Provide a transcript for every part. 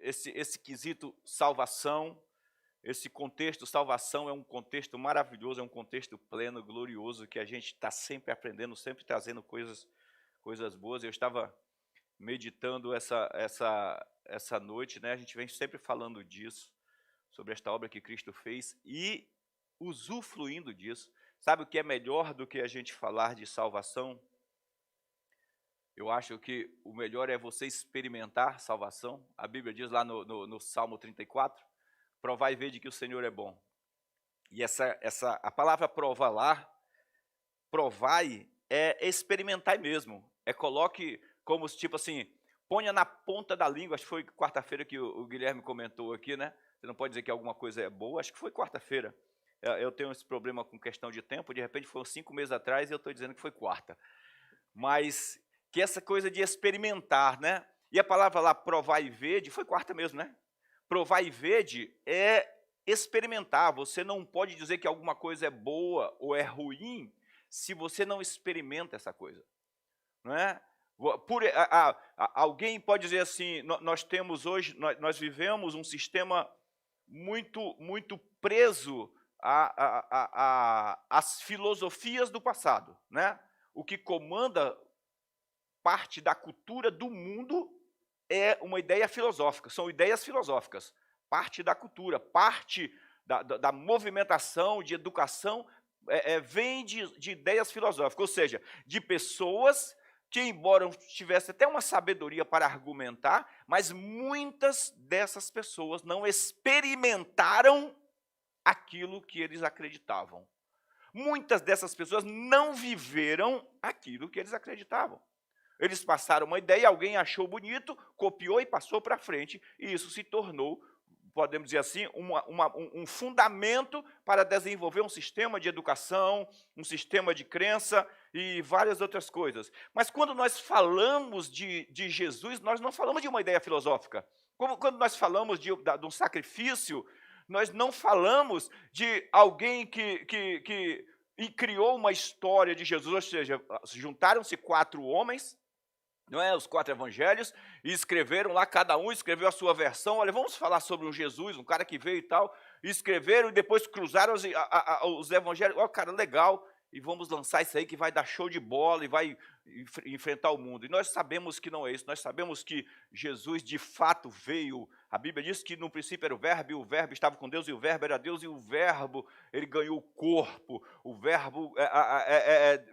esse quesito salvação, esse contexto salvação é um contexto maravilhoso, é um contexto pleno, glorioso, que a gente está sempre aprendendo, sempre trazendo coisas boas. Eu estava meditando essa noite, né? A gente vem sempre falando disso, sobre esta obra que Cristo fez e usufruindo disso. Sabe o que é melhor do que a gente falar de salvação? Eu acho que o melhor é você experimentar salvação. A Bíblia diz lá no Salmo 34, provai e vede que o Senhor é bom. E a palavra provar lá, provai, é experimentar mesmo. É coloque como tipo assim, ponha na ponta da língua. Acho que foi quarta-feira que o Guilherme comentou aqui, né? Você não pode dizer que alguma coisa é boa, acho que foi quarta-feira. Eu tenho esse problema com questão de tempo, de repente foi uns 5 meses atrás e eu estou dizendo que foi quarta. Mas que essa coisa de experimentar, né? E a palavra lá, provar e vede, foi quarta mesmo, né? Provar e vede é experimentar. Você não pode dizer que alguma coisa é boa ou é ruim se você não experimenta essa coisa, não é? Alguém pode dizer assim, nós temos hoje, nós vivemos um sistema muito preso às filosofias do passado, né? O que comanda parte da cultura do mundo é uma ideia filosófica, são ideias filosóficas, parte da cultura, parte da movimentação de educação vem de ideias filosóficas, ou seja, de pessoas que, embora tivessem até uma sabedoria para argumentar, mas muitas dessas pessoas não experimentaram aquilo que eles acreditavam. Muitas dessas pessoas não viveram aquilo que eles acreditavam. Eles passaram uma ideia, alguém achou bonito, copiou e passou para frente, e isso se tornou, podemos dizer assim, um fundamento para desenvolver um sistema de educação, um sistema de crença e várias outras coisas. Mas quando nós falamos de Jesus, nós não falamos de uma ideia filosófica. Quando nós falamos de um sacrifício, nós não falamos de alguém que criou uma história de Jesus, ou seja, juntaram-se 4 homens, não é, os 4 evangelhos, e escreveram lá, cada um escreveu a sua versão. Olha, vamos falar sobre um Jesus, um cara que veio e tal, e escreveram, e depois cruzaram os evangelhos. Ó, cara, legal, e vamos lançar isso aí que vai dar show de bola e vai enfrentar o mundo. E nós sabemos que não é isso, nós sabemos que Jesus de fato veio. A Bíblia diz que no princípio era o Verbo, e o Verbo estava com Deus, e o Verbo era Deus, e o Verbo, ele ganhou corpo, o Verbo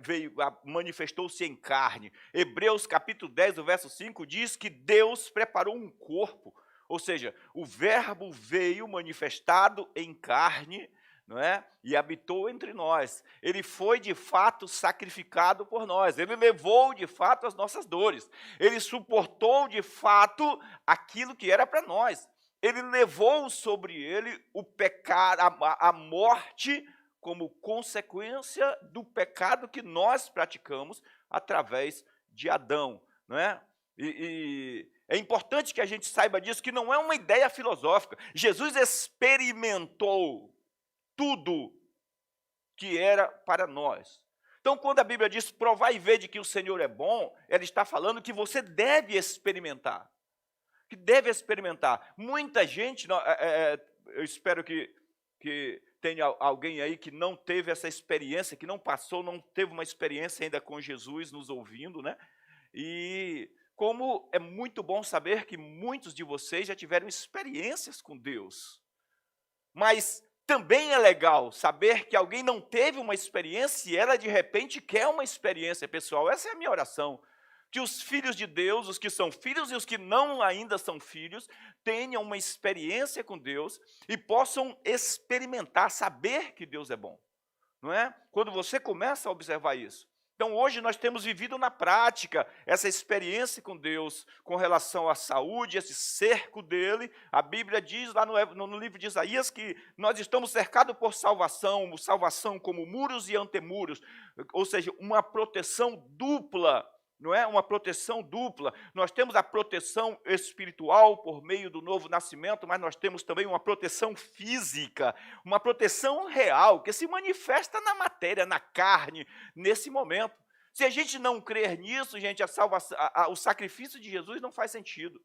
veio, manifestou-se em carne. Hebreus capítulo 10, o verso 5, diz que Deus preparou um corpo, ou seja, o Verbo veio manifestado em carne, não é? E habitou entre nós. Ele foi de fato sacrificado por nós. Ele levou de fato as nossas dores. Ele suportou de fato aquilo que era para nós. Ele levou sobre ele o pecado, a morte, como consequência do pecado que nós praticamos através de Adão, não é? E é importante que a gente saiba disso, que não é uma ideia filosófica. Jesus experimentou tudo que era para nós. Então, quando a Bíblia diz, provai e vede que o Senhor é bom, ela está falando que você deve experimentar. Que deve experimentar. Muita gente, eu espero que tenha alguém aí que não teve essa experiência, que não passou, não teve uma experiência ainda com Jesus nos ouvindo, né? E como é muito bom saber que muitos de vocês já tiveram experiências com Deus. Mas também é legal saber que alguém não teve uma experiência e ela de repente quer uma experiência pessoal. Essa é a minha oração. Que os filhos de Deus, os que são filhos e os que não ainda são filhos, tenham uma experiência com Deus e possam experimentar, saber que Deus é bom. Não é? Quando você começa a observar isso. Então, hoje nós temos vivido na prática essa experiência com Deus, com relação à saúde, esse cerco dele. A Bíblia diz lá no livro de Isaías que nós estamos cercados por salvação como muros e antemuros, ou seja, uma proteção dupla. Não é? Uma proteção dupla. Nós temos a proteção espiritual por meio do novo nascimento, mas nós temos também uma proteção física, uma proteção real, que se manifesta na matéria, na carne, nesse momento. Se a gente não crer nisso, gente, o sacrifício de Jesus não faz sentido.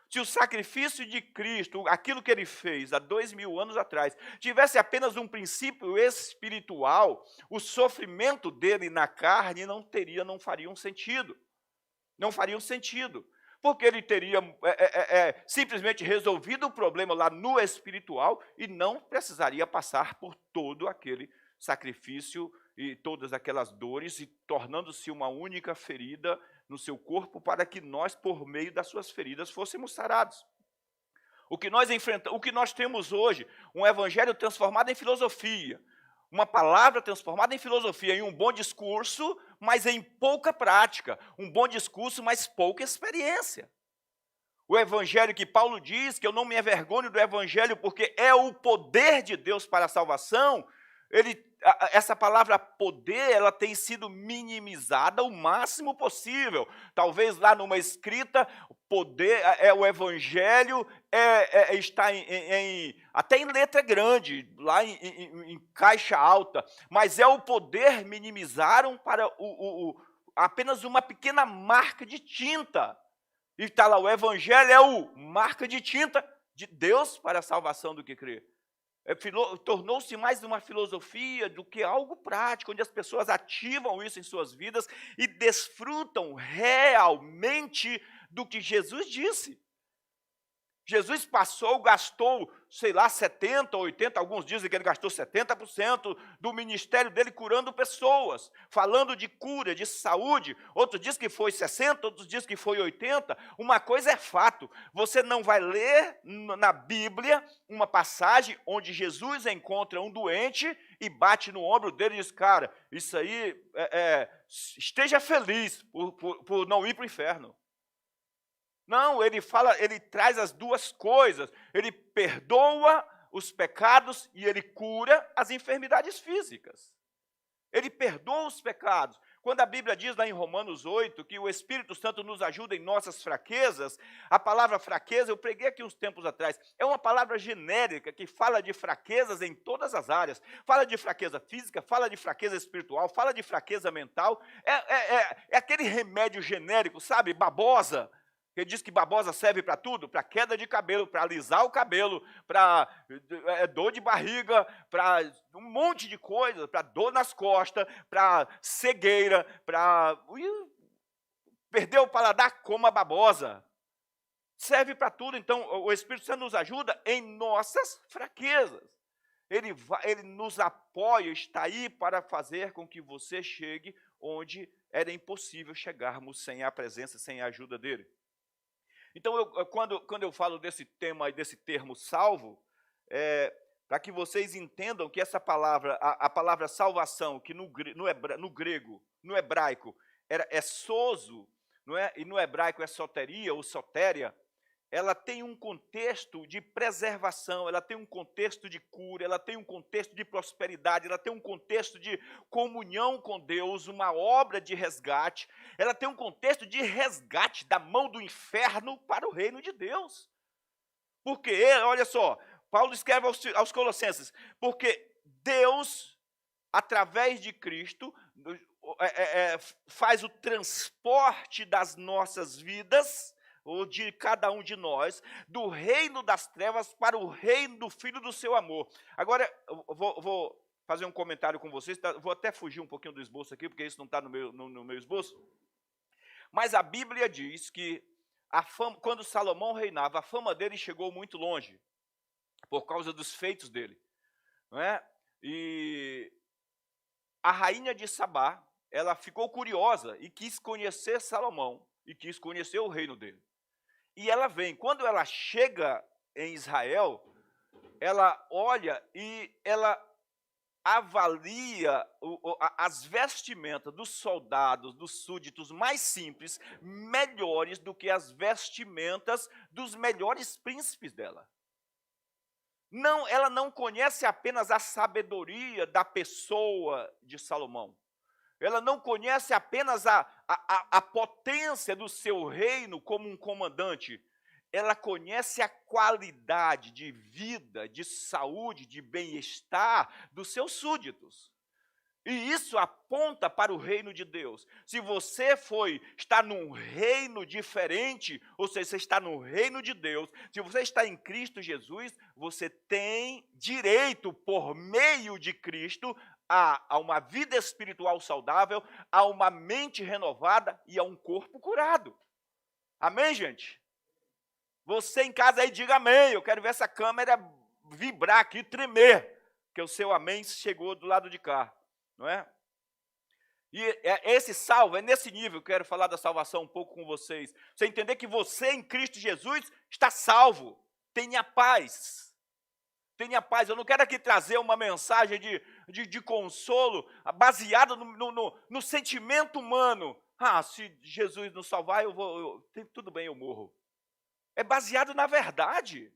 Se o sacrifício de Cristo, aquilo que ele fez há 2000 anos atrás, tivesse apenas um princípio espiritual, o sofrimento dele na carne não faria um sentido. Não faria um sentido. Porque ele teria simplesmente resolvido o problema lá no espiritual e não precisaria passar por todo aquele sacrifício e todas aquelas dores, e tornando-se uma única ferida no seu corpo, para que nós, por meio das suas feridas, fôssemos sarados. O que nós enfrentamos, o que nós temos hoje, um evangelho transformado em filosofia, uma palavra transformada em filosofia, em um bom discurso, mas em pouca prática, um bom discurso, mas pouca experiência. O evangelho que Paulo diz, que eu não me envergonho do evangelho, porque é o poder de Deus para a salvação, essa palavra poder, ela tem sido minimizada o máximo possível. Talvez lá numa escrita, poder, o evangelho está até em letra grande, lá em caixa alta, mas é o poder, minimizaram para apenas uma pequena marca de tinta. E está lá, o evangelho é o marca de tinta de Deus para a salvação do que crê. Tornou-se mais uma filosofia do que algo prático, onde as pessoas ativam isso em suas vidas e desfrutam realmente do que Jesus disse. Jesus gastou, sei lá, 70%, 80%, alguns dizem que ele gastou 70% do ministério dele curando pessoas, falando de cura, de saúde. Outros dizem que foi 60%, outros dizem que foi 80%. Uma coisa é fato, você não vai ler na Bíblia uma passagem onde Jesus encontra um doente e bate no ombro dele e diz, cara, isso aí, esteja feliz por não ir para o inferno. Não, ele traz as duas coisas. Ele perdoa os pecados e ele cura as enfermidades físicas. Ele perdoa os pecados. Quando a Bíblia diz lá em Romanos 8 que o Espírito Santo nos ajuda em nossas fraquezas, a palavra fraqueza, eu preguei aqui uns tempos atrás, é uma palavra genérica que fala de fraquezas em todas as áreas. Fala de fraqueza física, fala de fraqueza espiritual, fala de fraqueza mental. É aquele remédio genérico, sabe, babosa. Ele diz que babosa serve para tudo, para queda de cabelo, para alisar o cabelo, para dor de barriga, para um monte de coisa, para dor nas costas, para cegueira, para perder o paladar, coma babosa. Serve para tudo. Então, o Espírito Santo nos ajuda em nossas fraquezas. Ele nos apoia, está aí para fazer com que você chegue onde era impossível chegarmos sem a presença, sem a ajuda dele. Então, quando eu falo desse tema e desse termo salvo, para que vocês entendam que essa palavra, a palavra salvação, que no grego, no hebraico, é sozo, não é? E no hebraico é soteria ou sotéria, ela tem um contexto de preservação, ela tem um contexto de cura, ela tem um contexto de prosperidade, ela tem um contexto de comunhão com Deus, uma obra de resgate, ela tem um contexto de resgate da mão do inferno para o reino de Deus. Porque, olha só, Paulo escreve aos Colossenses, porque Deus, através de Cristo, faz o transporte das nossas vidas, ou de cada um de nós, do reino das trevas para o reino do Filho do seu amor. Agora, eu vou fazer um comentário com vocês, vou até fugir um pouquinho do esboço aqui, porque isso não está no meu esboço. Mas a Bíblia diz que quando Salomão reinava, a fama dele chegou muito longe, por causa dos feitos dele. Não é? E a rainha de Sabá, ela ficou curiosa e quis conhecer Salomão, e quis conhecer o reino dele. E ela vem, quando ela chega em Israel, ela olha e ela avalia as vestimentas dos soldados, dos súditos mais simples, melhores do que as vestimentas dos melhores príncipes dela. Não, ela não conhece apenas a sabedoria da pessoa de Salomão. Ela não conhece apenas a potência do seu reino como um comandante. Ela conhece a qualidade de vida, de saúde, de bem-estar dos seus súditos. E isso aponta para o reino de Deus. Se você está num reino diferente, ou seja, você está no reino de Deus, se você está em Cristo Jesus, você tem direito, por meio de Cristo, a uma vida espiritual saudável, a uma mente renovada e a um corpo curado. Amém, gente? Você em casa aí diga amém. Eu quero ver essa câmera vibrar aqui, tremer, que o seu amém chegou do lado de cá. Não é? E esse salvo, é nesse nível que eu quero falar da salvação um pouco com vocês. Você entender que você em Cristo Jesus está salvo. Tenha paz. Tenha paz. Eu não quero aqui trazer uma mensagem de consolo baseada no sentimento humano. Ah, se Jesus nos salvar, tudo bem, eu morro. É baseado na verdade.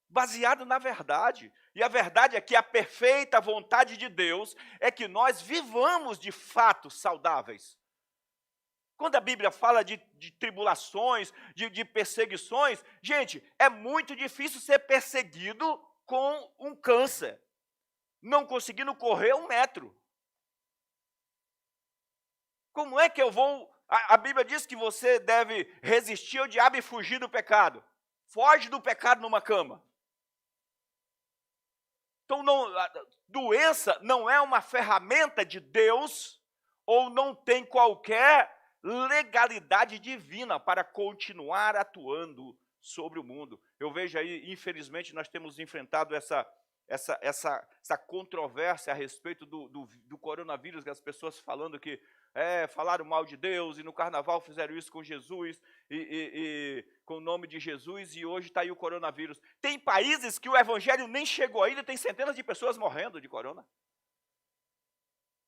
Baseado na verdade. E a verdade é que a perfeita vontade de Deus é que nós vivamos de fato saudáveis. Quando a Bíblia fala de tribulações, de perseguições, gente, é muito difícil ser perseguido com um câncer, não conseguindo correr 1 metro. Como é que eu vou... A Bíblia diz que você deve resistir ao diabo e fugir do pecado. Foge do pecado numa cama. Então, doença não é uma ferramenta de Deus ou não tem qualquer legalidade divina para continuar atuando sobre o mundo. Eu vejo aí, infelizmente, nós temos enfrentado essa controvérsia a respeito do coronavírus, que as pessoas falando que falaram mal de Deus, e no carnaval fizeram isso com Jesus, e com o nome de Jesus, e hoje está aí o coronavírus. Tem países que o evangelho nem chegou ainda, tem centenas de pessoas morrendo de corona.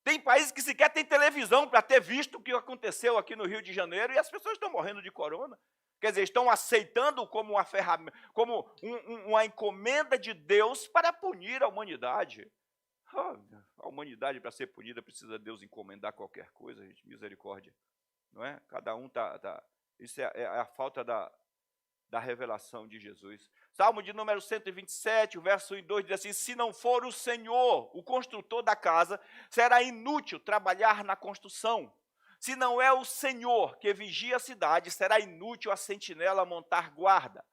Tem países que sequer tem televisão para ter visto o que aconteceu aqui no Rio de Janeiro, e as pessoas estão morrendo de corona. Quer dizer, estão aceitando como uma ferramenta, como uma encomenda de Deus para punir a humanidade. A humanidade, para ser punida, precisa Deus encomendar qualquer coisa, gente, misericórdia. Não é? Cada um isso é a falta da revelação de Jesus. Salmo de número 127, o verso 1 e 2 diz assim: se não for o Senhor, o construtor da casa, será inútil trabalhar na construção. Se não é o Senhor que vigia a cidade, será inútil a sentinela montar guarda.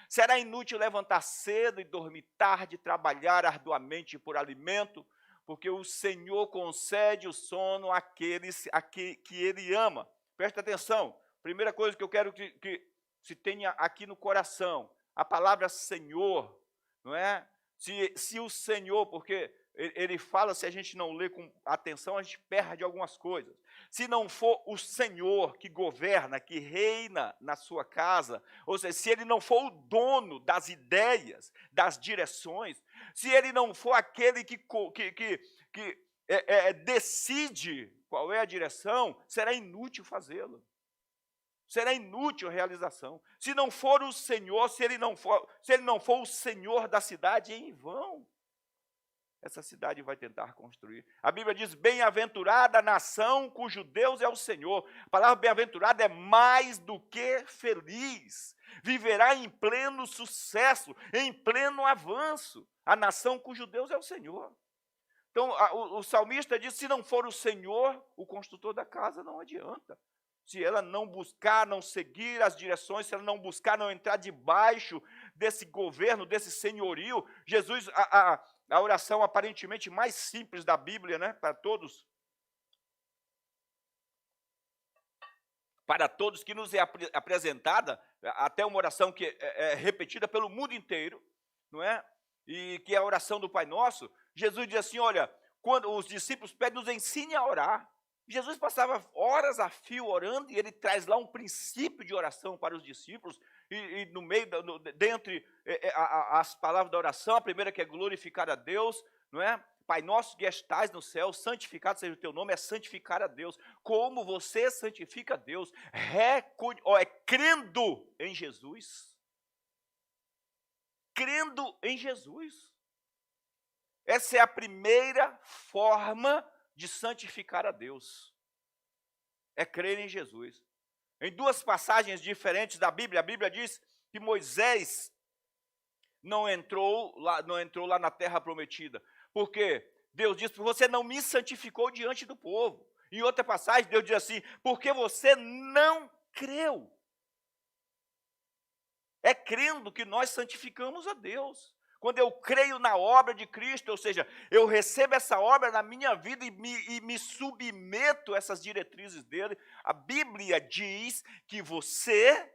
Será inútil levantar cedo e dormir tarde, trabalhar arduamente por alimento, porque o Senhor concede o sono àqueles que Ele ama. Presta atenção, primeira coisa que eu quero que se tenha aqui no coração, a palavra Senhor, não é? Se o Senhor, porque ele fala, se a gente não lê com atenção, a gente perde algumas coisas. Se não for o Senhor que governa, que reina na sua casa, ou seja, se ele não for o dono das ideias, das direções, se ele não for aquele que decide qual é a direção, será inútil fazê-lo. Será inútil a realização. Se não for o Senhor, se ele não for o Senhor da cidade, é em vão. Essa cidade vai tentar construir. A Bíblia diz: bem-aventurada a nação cujo Deus é o Senhor. A palavra bem-aventurada é mais do que feliz. Viverá em pleno sucesso, em pleno avanço. A nação cujo Deus é o Senhor. Então, o salmista diz: se não for o Senhor, o construtor da casa, não adianta. Se ela não buscar, não seguir as direções, se ela não buscar, não entrar debaixo desse governo, desse senhorio, Jesus, a oração aparentemente mais simples da Bíblia, né, para todos que nos é apresentada, até uma oração que é repetida pelo mundo inteiro, não é? E que é a oração do Pai Nosso. Jesus diz assim: olha, quando os discípulos pedem, nos ensine a orar. Jesus passava horas a fio orando, e ele traz lá um princípio de oração para os discípulos, e no meio, dentre as palavras da oração, a primeira que é glorificar a Deus, não é? Pai nosso que estais no céu, santificado seja o teu nome, é santificar a Deus. Como você santifica a Deus? Crendo em Jesus. Crendo em Jesus. Essa é a primeira forma de santificar a Deus. É crer em Jesus. Em duas passagens diferentes da Bíblia, a Bíblia diz que Moisés não entrou lá na terra prometida. Por quê? Deus diz, você não me santificou diante do povo. Em outra passagem, Deus diz assim, porque você não creu. É crendo que nós santificamos a Deus. Quando eu creio na obra de Cristo, ou seja, eu recebo essa obra na minha vida e me submeto a essas diretrizes dele, a Bíblia diz que você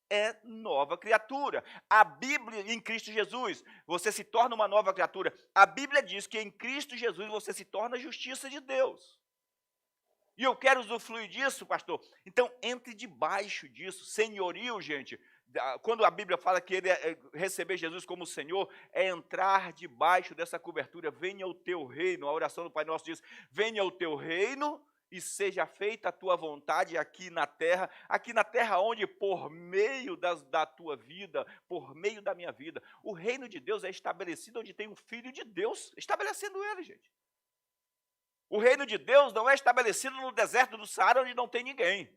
é nova criatura. A Bíblia, em Cristo Jesus, você se torna uma nova criatura. A Bíblia diz que em Cristo Jesus você se torna a justiça de Deus. E eu quero usufruir disso, pastor. Então, entre debaixo disso. Senhorio, gente, quando a Bíblia fala que ele receber Jesus como Senhor, é entrar debaixo dessa cobertura. Venha o teu reino. A oração do Pai Nosso diz, venha o teu reino e seja feita a tua vontade aqui na terra onde por meio da tua vida, por meio da minha vida, o reino de Deus é estabelecido onde tem um filho de Deus, estabelecendo ele, gente. O reino de Deus não é estabelecido no deserto do Saara, onde não tem ninguém.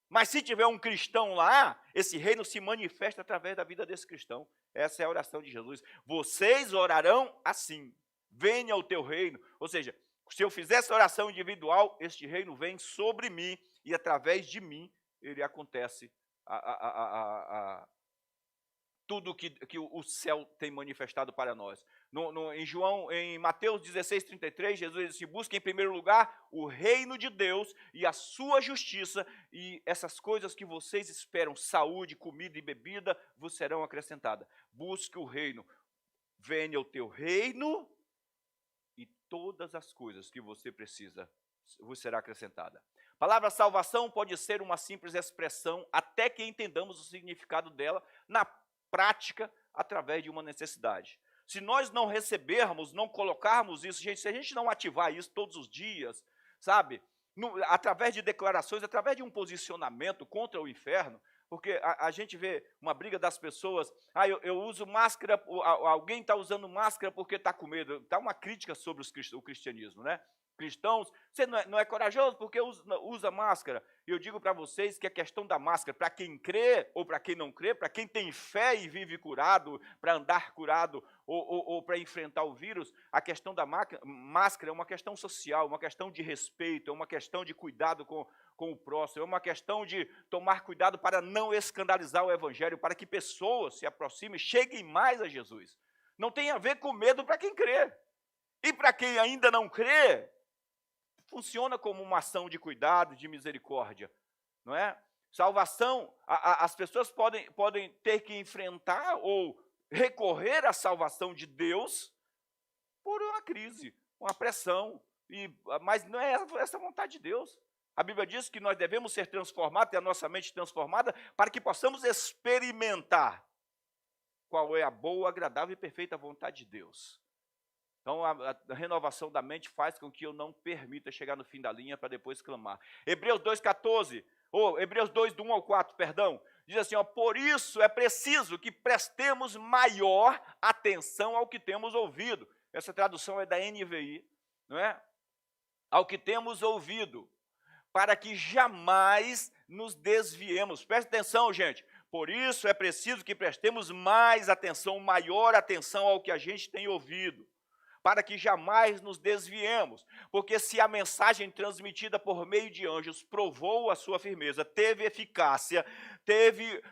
Mas se tiver um cristão lá, esse reino se manifesta através da vida desse cristão. Essa é a oração de Jesus. Vocês orarão assim, venha o teu reino. Ou seja, se eu fizer essa oração individual, este reino vem sobre mim e através de mim ele acontece tudo que o céu tem manifestado para nós. Em Mateus 16, 33, Jesus disse, busque em primeiro lugar o reino de Deus e a sua justiça, e essas coisas que vocês esperam, saúde, comida e bebida, vos serão acrescentadas. Busque o reino, venha o teu reino, e todas as coisas que você precisa vos será acrescentada. A palavra salvação pode ser uma simples expressão, até que entendamos o significado dela na prática, através de uma necessidade. Se nós não recebermos, não colocarmos isso, gente, se a gente não ativar isso todos os dias, sabe, através de declarações, através de um posicionamento contra o inferno, porque a gente vê uma briga das pessoas, eu uso máscara, alguém está usando máscara porque está com medo, está uma crítica sobre o cristianismo, né? Cristãos, você não é corajoso porque usa máscara. E eu digo para vocês que a questão da máscara, para quem crê ou para quem não crê, para quem tem fé e vive curado, para andar curado ou para enfrentar o vírus, a questão da máscara é uma questão social, uma questão de respeito, é uma questão de cuidado com o próximo, é uma questão de tomar cuidado para não escandalizar o evangelho, para que pessoas se aproximem, cheguem mais a Jesus. Não tem a ver com medo para quem crê. E para quem ainda não crê, funciona como uma ação de cuidado, de misericórdia, não é? Salvação, as pessoas podem ter que enfrentar ou recorrer à salvação de Deus por uma crise, uma pressão, mas não é essa a vontade de Deus. A Bíblia diz que nós devemos ser transformados, ter a nossa mente transformada, para que possamos experimentar qual é a boa, agradável e perfeita vontade de Deus. Então, a renovação da mente faz com que eu não permita chegar no fim da linha para depois clamar. Hebreus 2,14, Hebreus 2, do 1 ao 4, perdão, diz assim, por isso é preciso que prestemos maior atenção ao que temos ouvido. Essa tradução é da NVI, não é? Ao que temos ouvido, para que jamais nos desviemos. Preste atenção, gente. Por isso é preciso que prestemos mais atenção, maior atenção ao que a gente tem ouvido, para que jamais nos desviemos, porque se a mensagem transmitida por meio de anjos provou a sua firmeza, teve eficácia,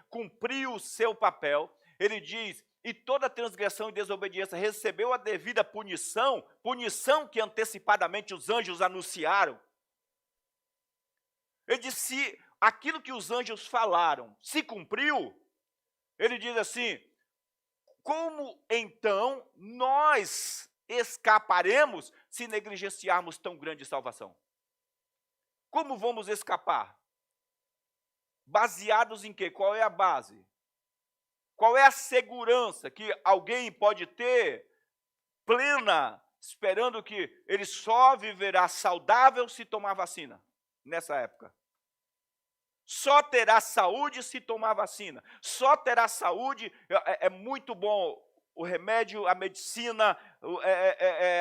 cumpriu o seu papel, ele diz, e toda transgressão e desobediência recebeu a devida punição que antecipadamente os anjos anunciaram. Ele diz, se aquilo que os anjos falaram se cumpriu, ele diz assim, como então nós escaparemos se negligenciarmos tão grande salvação? Como vamos escapar? Baseados em quê? Qual é a base? Qual é a segurança que alguém pode ter plena, esperando que ele só viverá saudável se tomar vacina, nessa época? Só terá saúde se tomar vacina. Só terá saúde, é muito bom. O remédio, a medicina,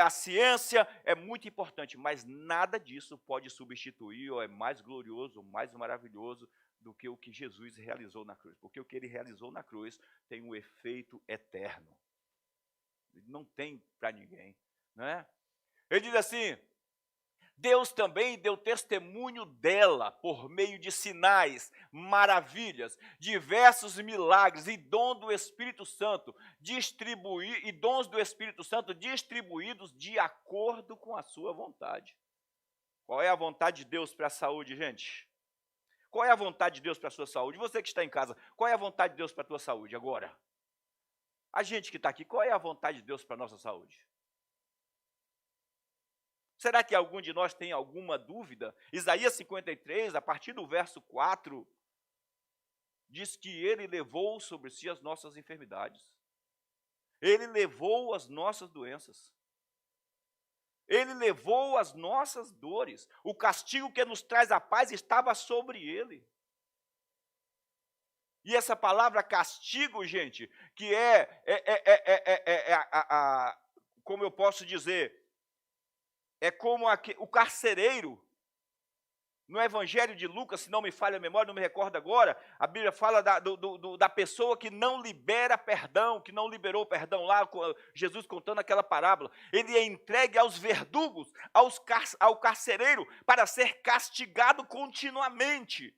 a ciência é muito importante, mas nada disso pode substituir ou é mais glorioso, mais maravilhoso do que o que Jesus realizou na cruz. Porque o que ele realizou na cruz tem um efeito eterno. Não tem para ninguém, não é? Ele diz assim: Deus também deu testemunho dela por meio de sinais, maravilhas, diversos milagres e dons do Espírito Santo distribuídos de acordo com a sua vontade. Qual é a vontade de Deus para a saúde, gente? Qual é a vontade de Deus para a sua saúde? Você que está em casa, qual é a vontade de Deus para a tua saúde agora? A gente que está aqui, qual é a vontade de Deus para a nossa saúde? Será que algum de nós tem alguma dúvida? Isaías 53, a partir do verso 4, diz que ele levou sobre si as nossas enfermidades. Ele levou as nossas doenças. Ele levou as nossas dores. O castigo que nos traz a paz estava sobre ele. E essa palavra castigo, gente, que como eu posso dizer, é como o carcereiro, no Evangelho de Lucas, se não me falha a memória, não me recordo agora, a Bíblia fala da pessoa que não libera perdão, que não liberou perdão, lá Jesus contando aquela parábola. Ele é entregue aos verdugos, ao carcereiro, para ser castigado continuamente.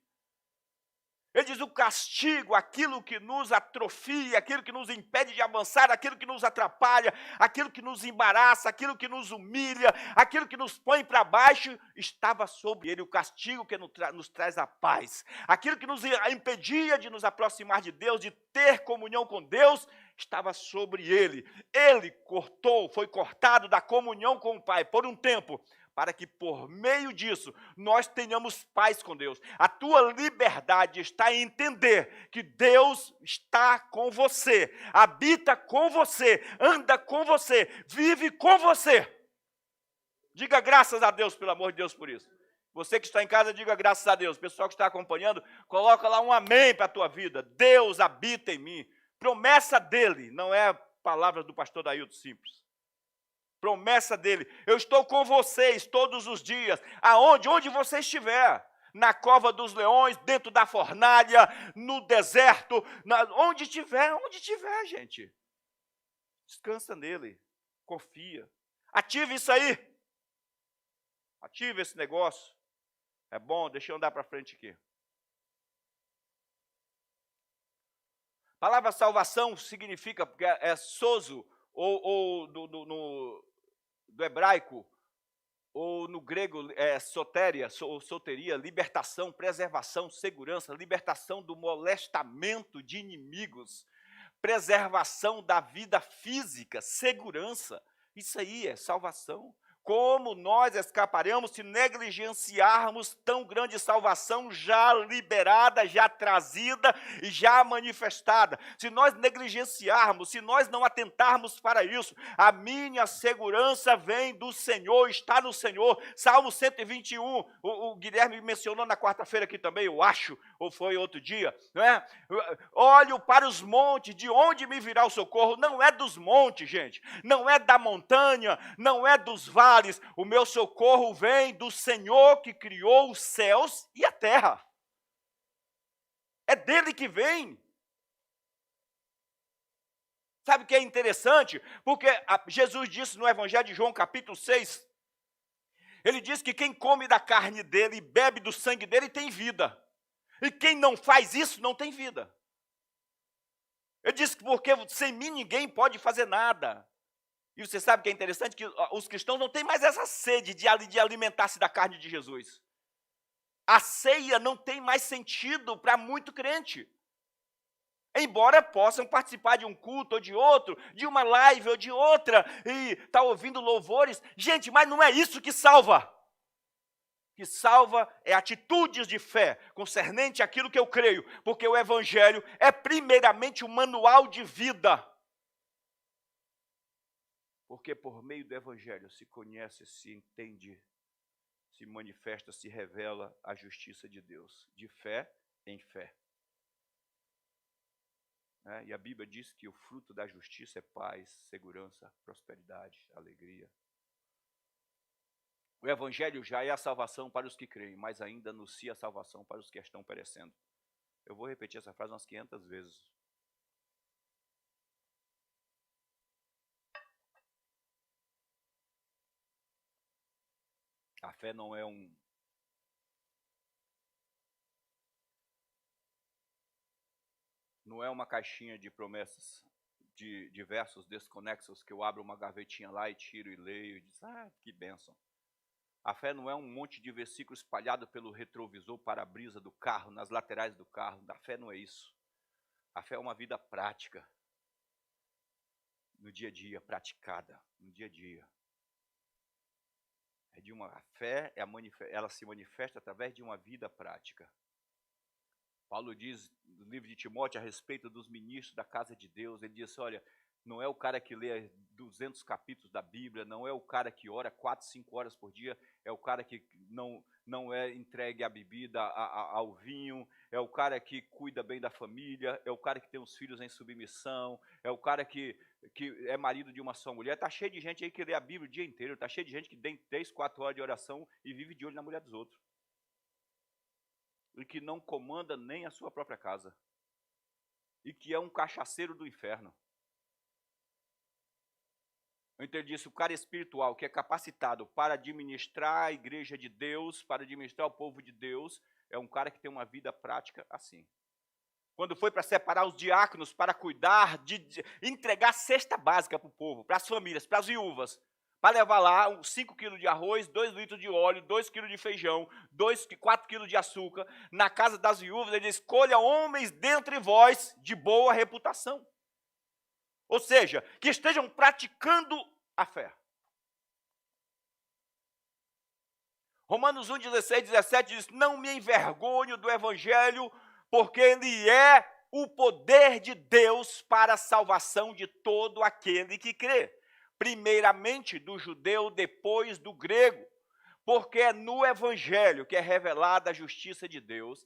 Ele diz: o castigo, aquilo que nos atrofia, aquilo que nos impede de avançar, aquilo que nos atrapalha, aquilo que nos embaraça, aquilo que nos humilha, aquilo que nos põe para baixo, estava sobre ele. O castigo que nos traz a paz, aquilo que nos impedia de nos aproximar de Deus, de ter comunhão com Deus, estava sobre ele. Ele foi cortado da comunhão com o Pai por um tempo, para que por meio disso nós tenhamos paz com Deus. A tua liberdade está em entender que Deus está com você, habita com você, anda com você, vive com você. Diga graças a Deus, pelo amor de Deus, por isso. Você que está em casa, diga graças a Deus. O pessoal que está acompanhando, coloca lá um amém para a tua vida. Deus habita em mim. Promessa dele, não é palavra do pastor Dailton simples. Promessa dele: eu estou com vocês todos os dias, onde você estiver, na cova dos leões, dentro da fornalha, no deserto, onde tiver, gente. Descansa nele, confia. Ative isso aí. Ative esse negócio. É bom, deixa eu andar para frente aqui. A palavra salvação significa, porque é sozo, ou do hebraico, ou no grego soteria, libertação, preservação, segurança, libertação do molestamento de inimigos, preservação da vida física, segurança. Isso aí é salvação. Como nós escaparemos se negligenciarmos tão grande salvação já liberada, já trazida e já manifestada? Se nós negligenciarmos, se nós não atentarmos para isso, a minha segurança vem do Senhor, está no Senhor. Salmo 121, o Guilherme mencionou na quarta-feira aqui também, eu acho, ou foi outro dia, não é? Olho para os montes, de onde me virá o socorro? Não é dos montes, gente, não é da montanha, não é dos vales. O meu socorro vem do Senhor que criou os céus e a terra. É dele que vem. Sabe o que é interessante? Porque Jesus disse no Evangelho de João, capítulo 6, ele diz que quem come da carne dele e bebe do sangue dele tem vida. E quem não faz isso não tem vida. Ele diz que porque sem mim ninguém pode fazer nada. E você sabe o que é interessante? Que os cristãos não têm mais essa sede de alimentar-se da carne de Jesus. A ceia não tem mais sentido para muito crente. Embora possam participar de um culto ou de outro, de uma live ou de outra, e estar ouvindo louvores. Gente, mas não é isso que salva. O que salva é atitudes de fé, concernente àquilo que eu creio. Porque o Evangelho é primeiramente um manual de vida. Porque por meio do Evangelho se conhece, se entende, se manifesta, se revela a justiça de Deus, de fé em fé. E a Bíblia diz que o fruto da justiça é paz, segurança, prosperidade, alegria. O Evangelho já é a salvação para os que creem, mas ainda anuncia a salvação para os que estão perecendo. Eu vou repetir essa frase umas 500 vezes. A fé não é uma caixinha de promessas, de versos desconexos que eu abro uma gavetinha lá e tiro e leio e diz, que bênção. A fé não é um monte de versículos espalhado pelo retrovisor, para-brisa do carro, nas laterais do carro. A fé não é isso. A fé é uma vida prática, no dia a dia, praticada, no dia a dia. A fé, ela se manifesta através de uma vida prática. Paulo diz no livro de Timóteo a respeito dos ministros da casa de Deus, ele diz, olha, não é o cara que lê 200 capítulos da Bíblia, não é o cara que ora 4, 5 horas por dia, é o cara que não é entregue à bebida, ao vinho, é o cara que cuida bem da família, é o cara que tem os filhos em submissão, é o cara que é marido de uma só mulher. Está cheio de gente aí que lê a Bíblia o dia inteiro, está cheio de gente que tem 3, 4 horas de oração e vive de olho na mulher dos outros. E que não comanda nem a sua própria casa. E que é um cachaceiro do inferno. Eu entendi isso, o cara espiritual que é capacitado para administrar a igreja de Deus, para administrar o povo de Deus, é um cara que tem uma vida prática assim. Quando foi para separar os diáconos, para cuidar, de entregar cesta básica para o povo, para as famílias, para as viúvas, para levar lá 5 quilos de arroz, 2 litros de óleo, 2 quilos de feijão, 4 quilos de açúcar, na casa das viúvas, ele diz, escolha homens dentre vós de boa reputação. Ou seja, que estejam praticando a fé. Romanos 1, 16, 17 diz, não me envergonho do evangelho, porque ele é o poder de Deus para a salvação de todo aquele que crê. Primeiramente do judeu, depois do grego. Porque é no evangelho que é revelada a justiça de Deus,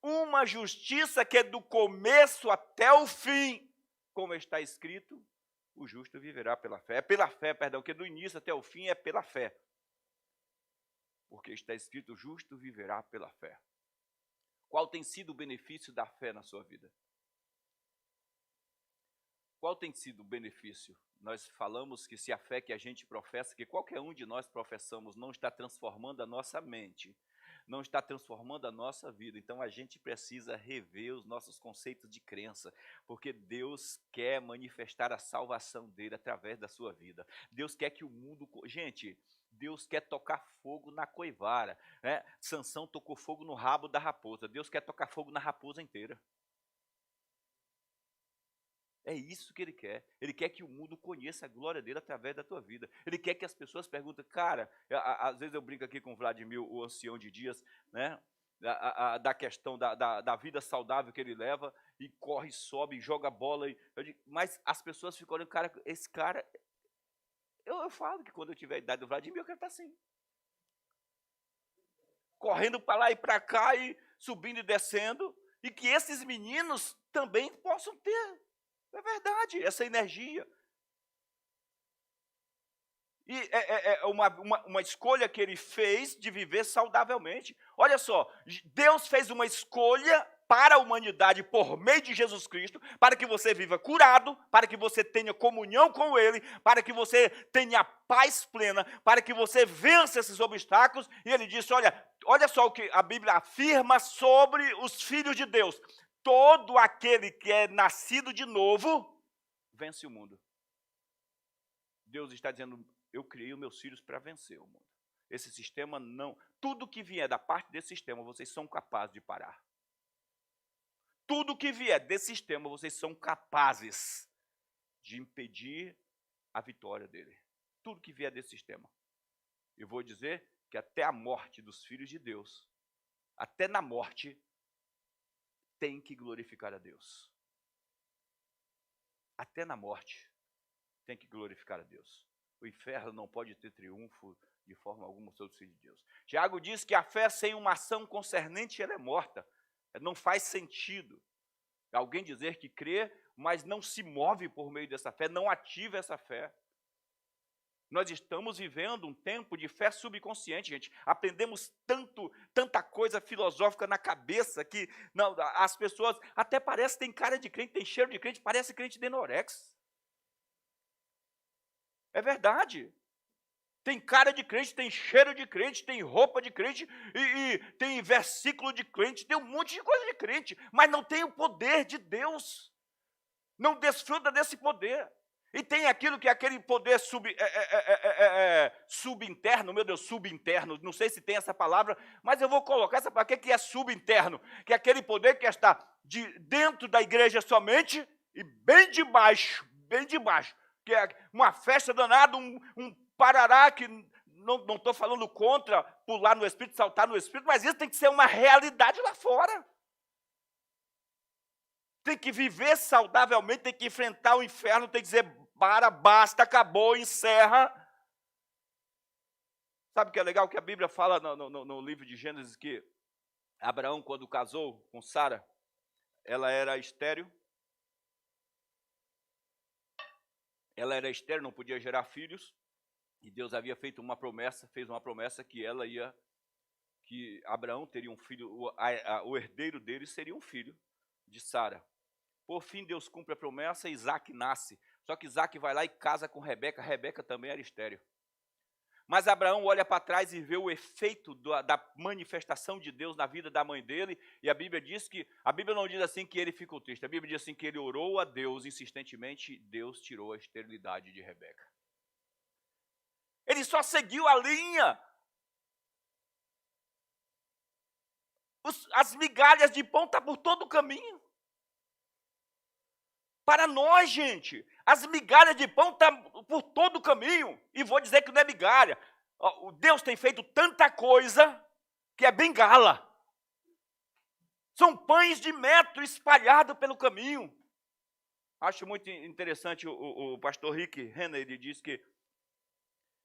uma justiça que é do começo até o fim, como está escrito, o justo viverá pela fé. É pela fé, perdão, que do início até o fim é pela fé. Porque está escrito, o justo viverá pela fé. Qual tem sido o benefício da fé na sua vida? Qual tem sido o benefício? Nós falamos que se a fé que a gente professa, que qualquer um de nós professamos, não está transformando a nossa mente, não está transformando a nossa vida, então a gente precisa rever os nossos conceitos de crença, porque Deus quer manifestar a salvação dele através da sua vida. Deus quer que o mundo... Gente, Deus quer tocar fogo na coivara, né? Sansão tocou fogo no rabo da raposa, Deus quer tocar fogo na raposa inteira. É isso que ele quer. Ele quer que o mundo conheça a glória dele através da tua vida. Ele quer que as pessoas perguntem, cara, às vezes eu brinco aqui com o Vladimir, o ancião de dias, né? Da questão da vida saudável que ele leva, e corre, sobe, joga bola. Mas as pessoas ficam olhando, cara, esse cara... Eu falo que quando eu tiver a idade do Vladimir, eu quero estar assim. Correndo para lá e para cá, e subindo e descendo, e que esses meninos também possam ter. É verdade, essa energia. E é uma escolha que ele fez de viver saudavelmente. Olha só, Deus fez uma escolha para a humanidade por meio de Jesus Cristo, para que você viva curado, para que você tenha comunhão com Ele, para que você tenha paz plena, para que você vença esses obstáculos. E ele disse, olha só o que a Bíblia afirma sobre os filhos de Deus. Todo aquele que é nascido de novo, vence o mundo. Deus está dizendo, eu criei os meus filhos para vencer o mundo. Esse sistema não... Tudo que vier da parte desse sistema, vocês são capazes de parar. Tudo que vier desse sistema, vocês são capazes de impedir a vitória dele. Tudo que vier desse sistema. Eu vou dizer que até a morte dos filhos de Deus, até na morte, tem que glorificar a Deus. Até na morte, tem que glorificar a Deus. O inferno não pode ter triunfo de forma alguma sobre os filhos de Deus. Tiago diz que a fé sem uma ação concernente, ela é morta. Não faz sentido alguém dizer que crê, mas não se move por meio dessa fé, não ativa essa fé. Nós estamos vivendo um tempo de fé subconsciente, gente. Aprendemos tanta coisa filosófica na cabeça que as pessoas até parecem, tem cara de crente, tem cheiro de crente, parece crente de Enorex. É verdade. Tem cara de crente, tem cheiro de crente, tem roupa de crente, e tem versículo de crente, tem um monte de coisa de crente, mas não tem o poder de Deus. Não desfruta desse poder. E tem aquilo que é aquele poder subinterno, meu Deus, subinterno, não sei se tem essa palavra, mas eu vou colocar essa palavra. O que é subinterno? Que é aquele poder que está dentro da igreja somente e bem debaixo, que é uma festa danada, um parará, que não estou falando contra pular no Espírito, saltar no Espírito, mas isso tem que ser uma realidade lá fora. Tem que viver saudavelmente, tem que enfrentar o inferno, tem que dizer, para, basta, acabou, encerra. Sabe o que é legal? Que a Bíblia fala no livro de Gênesis que Abraão, quando casou com Sara, ela era estéril. Ela era estéril, não podia gerar filhos. E Deus havia feito uma promessa, fez uma promessa que que Abraão teria um filho, o herdeiro dele seria um filho de Sara. Por fim, Deus cumpre a promessa e Isaac nasce. Só que Isaac vai lá e casa com Rebeca. Rebeca também era estéril. Mas Abraão olha para trás e vê o efeito da manifestação de Deus na vida da mãe dele. E a Bíblia não diz assim que ele ficou triste. A Bíblia diz assim que ele orou a Deus insistentemente. E Deus tirou a esterilidade de Rebeca. Ele só seguiu a linha. As migalhas de pão estão por todo o caminho. Para nós, gente, as migalhas de pão estão por todo o caminho. E vou dizer que não é migalha. Deus tem feito tanta coisa que é bengala. São pães de metro espalhados pelo caminho. Acho muito interessante o pastor Rick Renner, ele diz que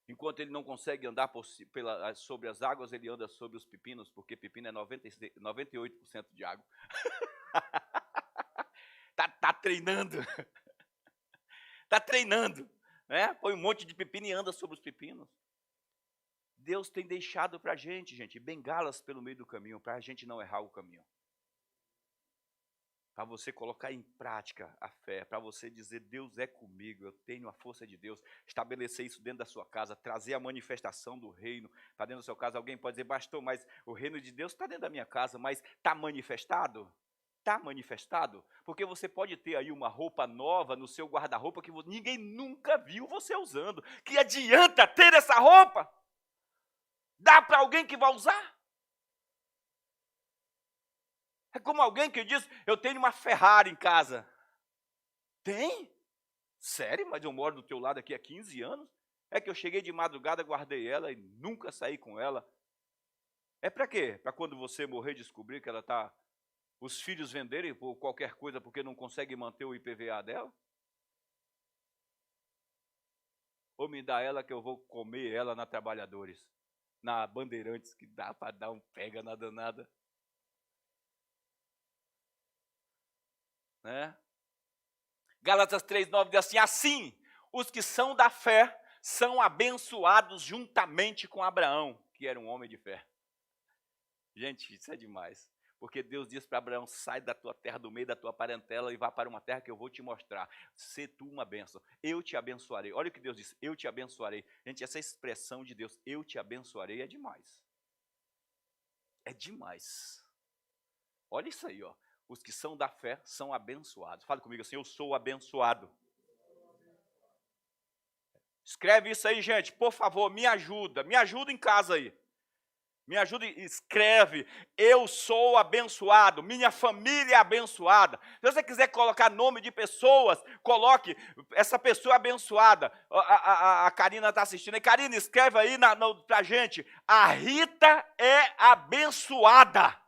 enquanto ele não consegue andar sobre as águas, ele anda sobre os pepinos, porque pepino é 98% de água. Tá treinando. Está treinando. Né? Põe um monte de pepino e anda sobre os pepinos. Deus tem deixado para a gente, bengalas pelo meio do caminho, para a gente não errar o caminho. Para você colocar em prática a fé, para você dizer, Deus é comigo, eu tenho a força de Deus, estabelecer isso dentro da sua casa, trazer a manifestação do reino para dentro da sua casa. Alguém pode dizer, pastor, mas o reino de Deus está dentro da minha casa, mas está manifestado? Está manifestado? Porque você pode ter aí uma roupa nova no seu guarda-roupa que ninguém nunca viu você usando. Que adianta ter essa roupa? Dá para alguém que vai usar? É como alguém que diz, eu tenho uma Ferrari em casa. Tem? Sério? Mas eu moro do teu lado aqui há 15 anos? É que eu cheguei de madrugada, guardei ela e nunca saí com ela. É para quê? Para quando você morrer descobrir que ela está... Os filhos venderem por qualquer coisa porque não conseguem manter o IPVA dela? Ou me dá ela que eu vou comer ela na Trabalhadores, na Bandeirantes, que dá para dar um pega na danada. Né? Gálatas 3:9 diz assim, assim, os que são da fé são abençoados juntamente com Abraão, que era um homem de fé. Gente, isso é demais. Porque Deus diz para Abraão, sai da tua terra, do meio da tua parentela e vá para uma terra que eu vou te mostrar. Sê tu uma bênção. Eu te abençoarei. Olha o que Deus disse, eu te abençoarei. Gente, essa expressão de Deus, eu te abençoarei, é demais. É demais. Olha isso aí, ó. Os que são da fé são abençoados. Fala comigo assim, eu sou abençoado. Escreve isso aí, gente, por favor, me ajuda em casa aí. Me ajuda e escreve, eu sou abençoado, minha família é abençoada. Se você quiser colocar nome de pessoas, coloque, essa pessoa abençoada. A Karina está assistindo aí. Karina, escreve aí para a gente, a Rita é abençoada.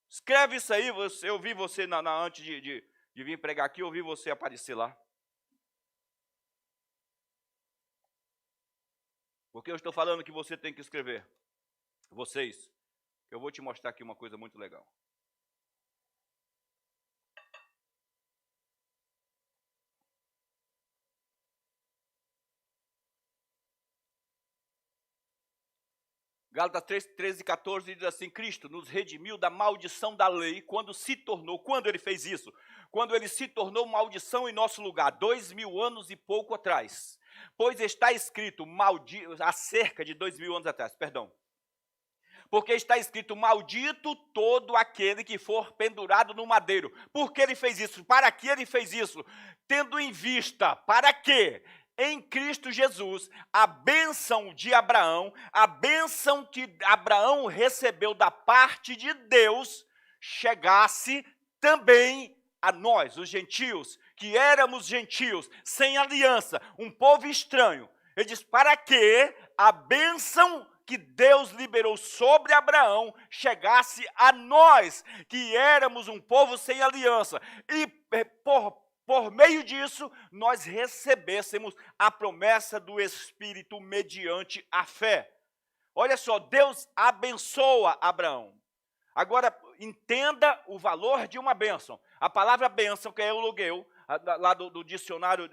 Escreve isso aí, eu vi você antes de vir pregar aqui, eu vi você aparecer lá. Porque eu estou falando que você tem que escrever. Vocês, eu vou te mostrar aqui uma coisa muito legal. Gálatas 3:13-14 diz assim, Cristo nos redimiu da maldição da lei quando ele fez isso? Quando ele se tornou maldição em nosso lugar, 2000 anos e pouco atrás. Pois está escrito, há cerca de 2000 anos atrás, perdão. Porque está escrito, maldito todo aquele que for pendurado no madeiro. Por que ele fez isso? Para que ele fez isso? Tendo em vista, para que em Cristo Jesus, a bênção de Abraão, a bênção que Abraão recebeu da parte de Deus, chegasse também a nós, os gentios, que éramos gentios, sem aliança, um povo estranho. Ele diz, para que a bênção que Deus liberou sobre Abraão chegasse a nós, que éramos um povo sem aliança, e por meio disso, nós recebêssemos a promessa do Espírito mediante a fé. Olha só, Deus abençoa Abraão. Agora, entenda o valor de uma bênção. A palavra bênção, que é eulogeu, lá do dicionário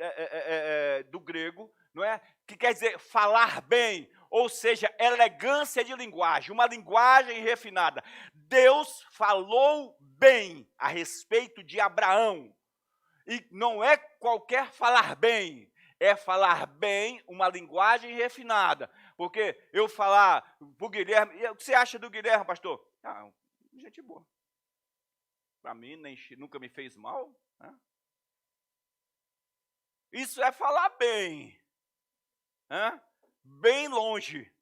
do grego, não é? Que quer dizer falar bem, ou seja, elegância de linguagem, uma linguagem refinada. Deus falou bem a respeito de Abraão. E não é qualquer falar bem, é falar bem uma linguagem refinada. Porque eu falar para o Guilherme, o que você acha do Guilherme, pastor? Ah, gente boa. Para mim, nunca me fez mal. Né? Isso é falar bem. Né? Bem longe.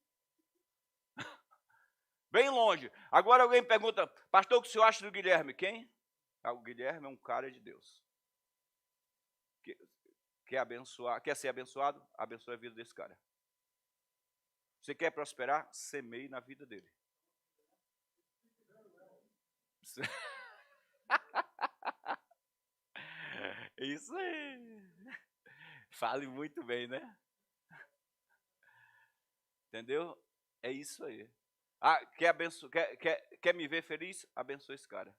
Bem longe. Agora alguém pergunta, pastor, o que o senhor acha do Guilherme? Quem? Ah, o Guilherme é um cara de Deus. Quer ser abençoado? Abençoe a vida desse cara. Você quer prosperar? Semeie na vida dele. Isso aí. Fale muito bem, né? Entendeu? É isso aí. Ah, quer me ver feliz? Abençoe esse cara.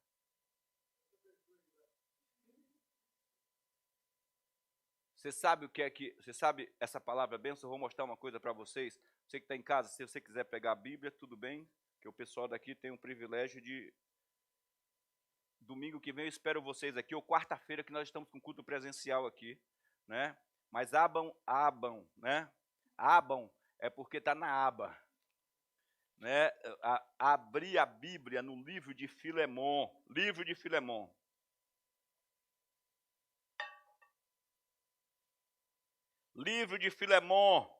Você sabe o que é que... Você sabe essa palavra bênção? Eu vou mostrar uma coisa para vocês. Você que está em casa, se você quiser pegar a Bíblia, tudo bem. Que o pessoal daqui tem o privilégio de... Domingo que vem eu espero vocês aqui, ou quarta-feira que nós estamos com culto presencial aqui, né? Mas abam, né? Abam é porque está na aba, né? Abrir a Bíblia no livro de Filemon, livro de Filemon. Livro de Filemon.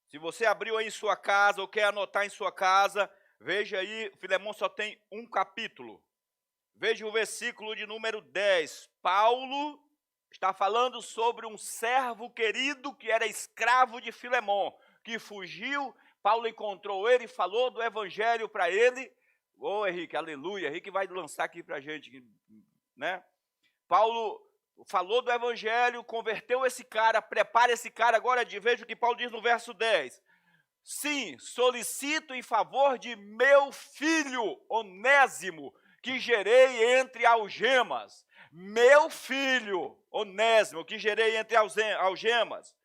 Se você abriu aí em sua casa ou quer anotar em sua casa, veja aí, Filemon só tem um capítulo. Veja o versículo de número 10. Paulo está falando sobre um servo querido que era escravo de Filemon, que fugiu. Paulo encontrou ele e falou do evangelho para ele. Ô, Henrique, aleluia. Henrique vai lançar aqui para a gente, né? Paulo falou do evangelho, converteu esse cara, prepara esse cara. Agora veja o que Paulo diz no verso 10. Sim, solicito em favor de meu filho Onésimo, que gerei entre algemas. Meu filho Onésimo, que gerei entre algemas.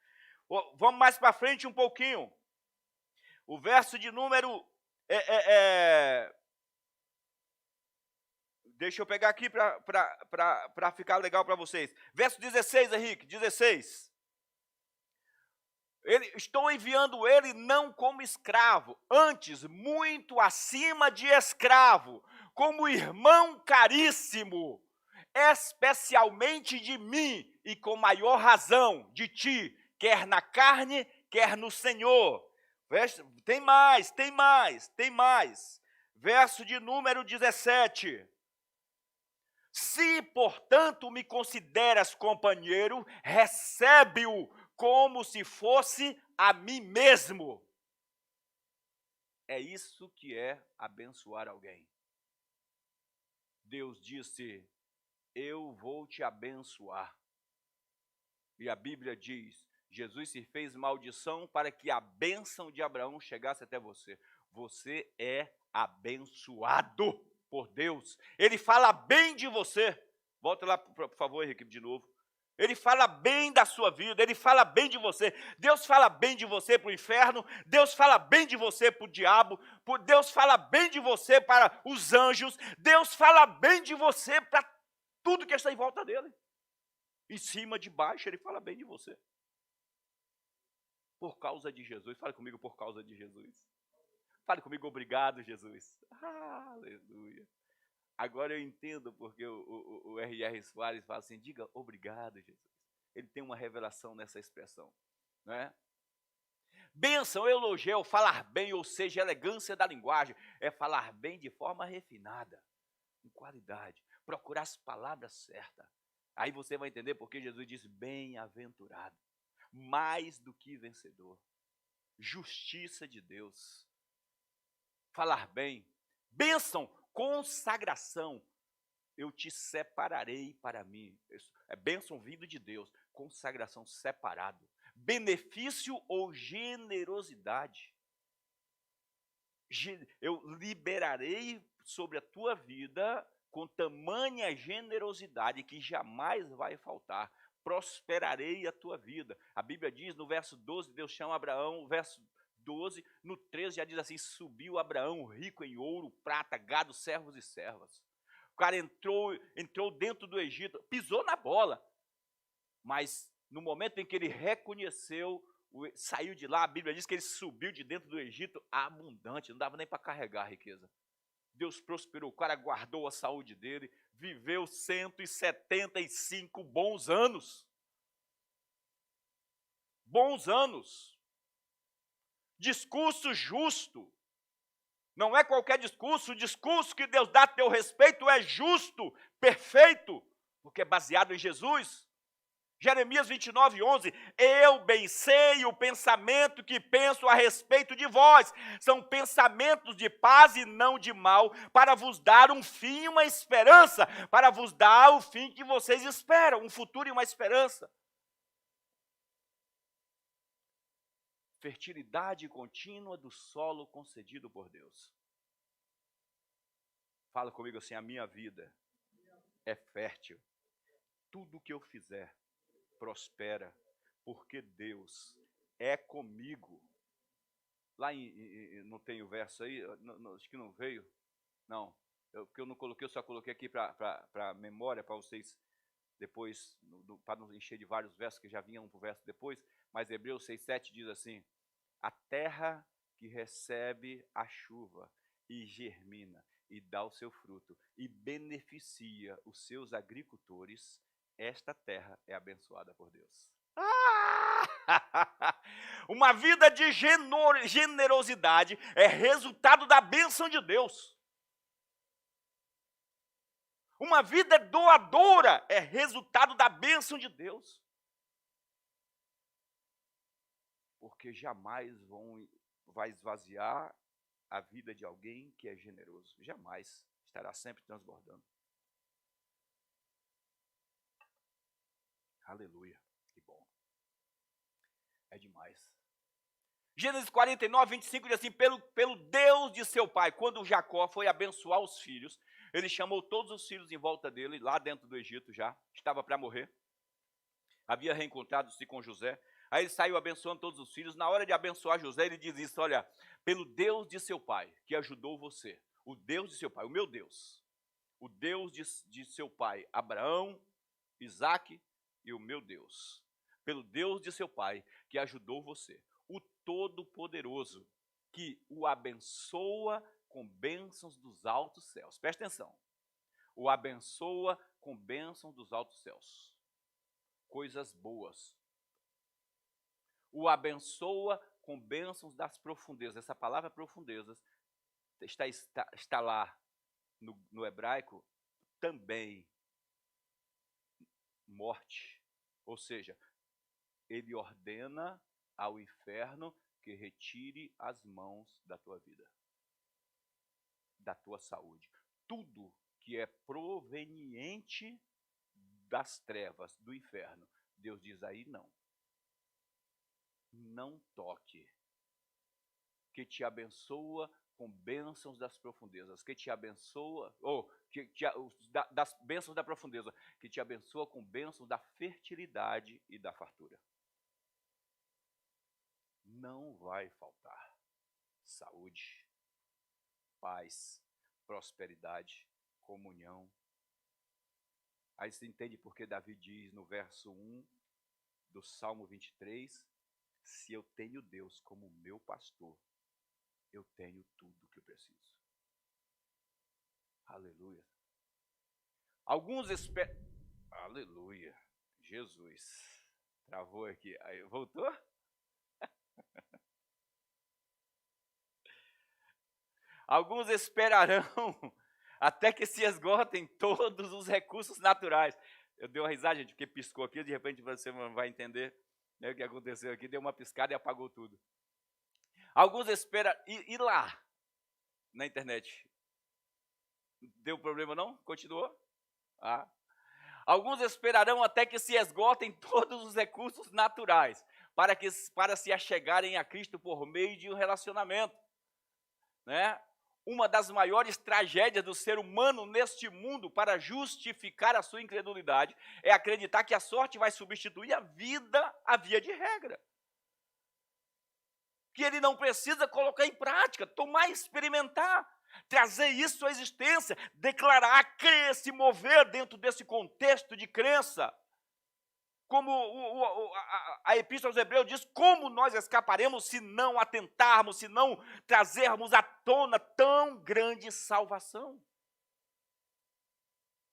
Vamos mais para frente um pouquinho. O verso de número... Deixa eu pegar aqui para ficar legal para vocês. Verso 16, Henrique, 16. Estou enviando ele não como escravo, antes muito acima de escravo, como irmão caríssimo, especialmente de mim e com maior razão de ti, quer na carne, quer no Senhor. Tem mais. Verso de número 17. Se, portanto, me consideras companheiro, recebe-o como se fosse a mim mesmo. É isso que é abençoar alguém. Deus disse, eu vou te abençoar. E a Bíblia diz, Jesus se fez maldição para que a bênção de Abraão chegasse até você. Você é abençoado por Deus. Ele fala bem de você. Volta lá, por favor, Henrique, de novo. Ele fala bem da sua vida, ele fala bem de você. Deus fala bem de você para o inferno, Deus fala bem de você para o diabo, Deus fala bem de você para os anjos, Deus fala bem de você para tudo que está em volta dele. Em cima, de baixo, ele fala bem de você. Por causa de Jesus. Fale comigo, por causa de Jesus. Fale comigo, obrigado, Jesus. Aleluia. Agora eu entendo porque o R.R. Soares fala assim, diga obrigado, Jesus. Ele tem uma revelação nessa expressão, não é? Bênção, elogio, falar bem, ou seja, elegância da linguagem, é falar bem de forma refinada, com qualidade, procurar as palavras certas. Aí você vai entender porque Jesus disse, bem-aventurado, mais do que vencedor, justiça de Deus, falar bem, bênção, consagração, eu te separarei para mim. É bênção vindo de Deus, consagração, separado. Benefício ou generosidade. Eu liberarei sobre a tua vida com tamanha generosidade que jamais vai faltar. Prosperarei a tua vida. A Bíblia diz no verso 12, Deus chama Abraão, o verso 12, no 13 já diz assim, subiu Abraão rico em ouro, prata, gado, servos e servas. O cara entrou dentro do Egito, pisou na bola, mas no momento em que ele reconheceu, saiu de lá, a Bíblia diz que ele subiu de dentro do Egito abundante, não dava nem para carregar a riqueza. Deus prosperou, o cara guardou a saúde dele, viveu 175 bons anos. Bons anos. Discurso justo. Não é qualquer discurso, o discurso que Deus dá a teu respeito é justo, perfeito, porque é baseado em Jesus. Jeremias 29, 11, eu bem sei o pensamento que penso a respeito de vós, são pensamentos de paz e não de mal, para vos dar um fim e uma esperança, para vos dar o fim que vocês esperam, um futuro e uma esperança. Fertilidade contínua do solo concedido por Deus. Fala comigo assim, a minha vida é fértil. Tudo que eu fizer prospera, porque Deus é comigo. Lá não tem o verso aí? Acho que não veio. Não, porque eu não coloquei, eu só coloquei aqui para memória, para vocês depois, para não encher de vários versos, que já vinham para o verso depois, mas Hebreus 6,7 diz assim, a terra que recebe a chuva e germina e dá o seu fruto e beneficia os seus agricultores, esta terra é abençoada por Deus. Uma vida de generosidade é resultado da bênção de Deus. Uma vida doadora é resultado da bênção de Deus. Porque jamais vai esvaziar a vida de alguém que é generoso. Jamais. Estará sempre transbordando. Aleluia. Que bom. É demais. Gênesis 49, 25 diz assim, pelo Deus de seu pai, quando Jacó foi abençoar os filhos, ele chamou todos os filhos em volta dele, lá dentro do Egito já, estava para morrer. Havia reencontrado-se com José. Aí ele saiu abençoando todos os filhos. Na hora de abençoar José, ele diz isso, olha, pelo Deus de seu pai, que ajudou você, o Deus de seu pai, o meu Deus, o Deus de seu pai, Abraão, Isaque e o meu Deus, pelo Deus de seu pai, que ajudou você, o Todo-Poderoso, que o abençoa com bênçãos dos altos céus. Presta atenção. O abençoa com bênçãos dos altos céus. Coisas boas. O abençoa com bênçãos das profundezas. Essa palavra profundezas está lá no hebraico também. Morte. Ou seja, ele ordena ao inferno que retire as mãos da tua vida, da tua saúde. Tudo que é proveniente das trevas, do inferno, Deus diz aí não. Não toque. Que te abençoa com bênçãos das profundezas, que te abençoa, ou das bênçãos da profundeza, que te abençoa com bênçãos da fertilidade e da fartura. Não vai faltar saúde, paz, prosperidade, comunhão. Aí você entende porque Davi diz no verso 1 do Salmo 23, se eu tenho Deus como meu pastor, eu tenho tudo o que eu preciso. Aleluia. Alguns esperam... Aleluia. Jesus. Travou aqui. Aí, voltou? Alguns esperarão até que se esgotem todos os recursos naturais. Eu dei uma risada, gente, porque piscou aqui, de repente você vai entender, né, o que aconteceu aqui, deu uma piscada e apagou tudo. Alguns esperam... E lá, na internet? Deu problema não? Continuou? Ah. Alguns esperarão até que se esgotem todos os recursos naturais para se achegarem a Cristo por meio de um relacionamento, né? Uma das maiores tragédias do ser humano neste mundo para justificar a sua incredulidade é acreditar que a sorte vai substituir a via de regra. Que ele não precisa colocar em prática, tomar e experimentar, trazer isso à existência, declarar, crer, se mover dentro desse contexto de crença. Como a Epístola aos Hebreus diz, como nós escaparemos se não atentarmos, se não trazermos à tona tão grande salvação?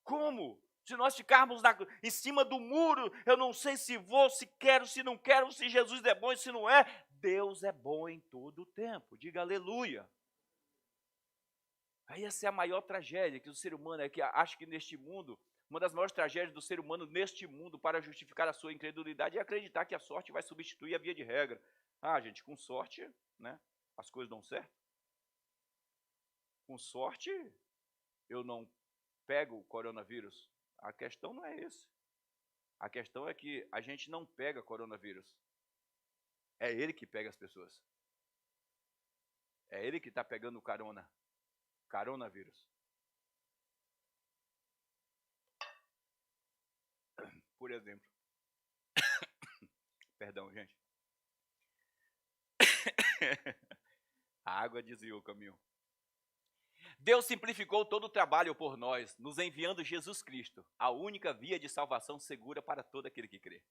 Como? Se nós ficarmos em cima do muro, eu não sei se vou, se quero, se não quero, se Jesus é bom e se não é. Deus é bom em todo o tempo. Diga aleluia. Aí essa é a maior tragédia que o ser humano é, que acho que neste mundo, uma das maiores tragédias do ser humano neste mundo para justificar a sua incredulidade é acreditar que a sorte vai substituir a via de regra. Ah, gente, com sorte, né, as coisas dão certo. Com sorte, eu não pego o coronavírus. A questão não é essa. A questão é que a gente não pega coronavírus. É ele que pega as pessoas. É ele que está pegando o coronavírus. Por exemplo. Perdão, gente. A água desviou o caminho. Deus simplificou todo o trabalho por nós, nos enviando Jesus Cristo, a única via de salvação segura para todo aquele que crê.